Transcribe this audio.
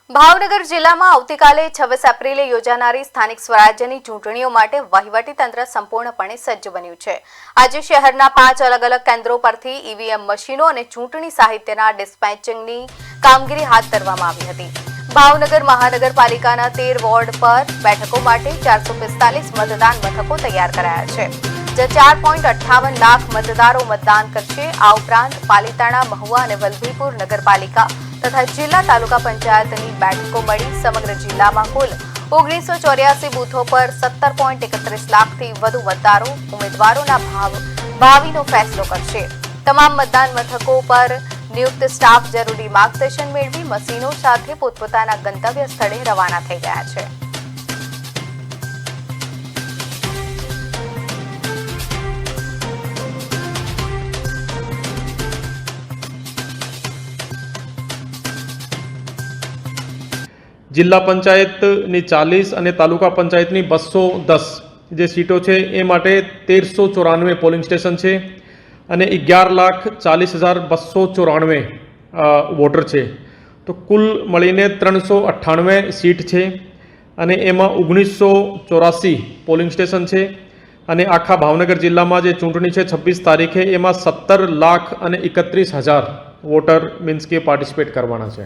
ભાવનગર જિલ્લામાં આવતીકાલે 26 એપ્રિલે યોજાનારી સ્થાનિક સ્વરાજ્યની ચૂંટણીઓ માટે વહીવટીતંત્ર સંપૂર્ણપણે સજ્જ બન્યું છે। આજે શહેરના 5 અલગ અલગ કેન્દ્રો પરથી ઈવીએમ મશીનો અને ચૂંટણી સાહિત્યના ડિસ્પેચિંગની કામગીરી હાથ ધરવામાં આવી હતી। ભાવનગર મહાનગરપાલિકાના 13 વોર્ડ પર બેઠકો માટે 445 મતદાન મથકો તૈયાર કરાયા છે, જ્યાં 4.58 લાખ મતદારો મતદાન કરશે। આ ઉપરાંત પાલિતાણા, મહુવા અને વલભીપુર નગરપાલિકા તથા જિલ્લા તાલુકા પંચાયતની બેઠકો મળી સમગ્ર જિલ્લામાં કુલ 1984 બૂથો પર 17.31 લાખથી વધુ મતદારો ઉમેદવારોના ભાવિનો ફેસલો કરશે। તમામ મતદાન મથકો પર નિયુક્ત સ્ટાફ જરૂરી માર્ગદર્શન મેળવી મશીનો સાથે પોતપોતાના ગંતવ્ય સ્થળે રવાના થઈ ગયા છે। જિલ્લા પંચાયતની 40 અને તાલુકા પંચાયતની 210 જે સીટો છે એ માટે 1394 પોલિંગ સ્ટેશન છે અને 11,40,294 વોટર છે। તો કુલ મળીને 398 સીટ છે અને એમાં 1984 પોલિંગ સ્ટેશન છે અને આખા ભાવનગર જિલ્લામાં જે ચૂંટણી છે 26 તારીખે એમાં 17,31,000 વોટર મીન્સ કે પાર્ટિસિપેટ કરવાના છે।